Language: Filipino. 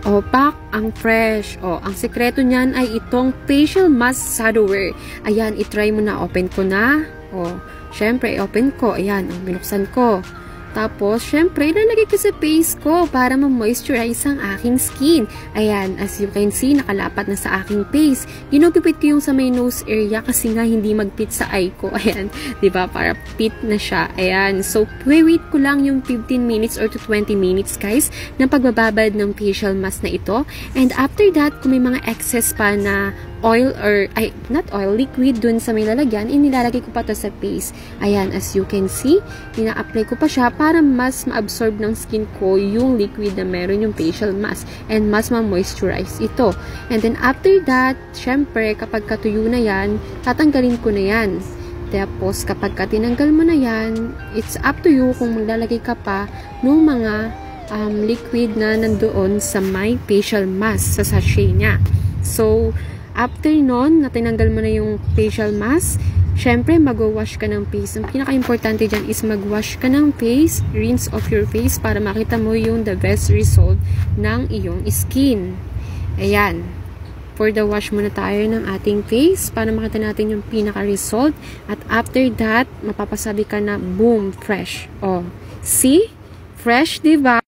Opak, ang fresh. Ang sekreto niyan ay itong facial mask shadow wear. Ayan, itry mo na. Open ko na. Syempre, open ko. Ayan, binuksan ko. Tapos, syempre, ilalagay ko sa face ko para ma-moisturize ang aking skin. Ayan, as you can see, nakalapat na sa aking face. Ginugupit ko yung sa may nose area kasi nga hindi mag-fit sa eye ko. Ayan, diba? Para fit na siya. Ayan, so, wait ko lang yung 15 minutes or to 20 minutes, guys, ng pagbababad ng facial mask na ito. And after that, kung may mga excess pa na oil or, not oil, liquid dun sa may lalagyan, inilalagay ko pa to sa face. Ayan, as you can see, ina-apply ko pa siya para mas ma-absorb ng skin ko yung liquid na meron yung facial mask and mas ma-moisturize ito. And then after that, syempre, kapag katuyo na yan, tatanggalin ko na yan. Tapos, kapag tinanggal mo na yan, it's up to you kung maglalagay ka pa ng mga liquid na nandoon sa my facial mask, sa sachet niya. So, after nun, na tinanggal mo na yung facial mask, syempre, mag-wash ka ng face. Ang pinaka-importante dyan is mag-wash ka ng face, rinse off your face para makita mo yung the best result ng iyong skin. Ayan. For the wash muna tayo ng ating face para makita natin yung pinaka-result. At after that, mapapasabi ka na, boom, fresh. See? Fresh, diba?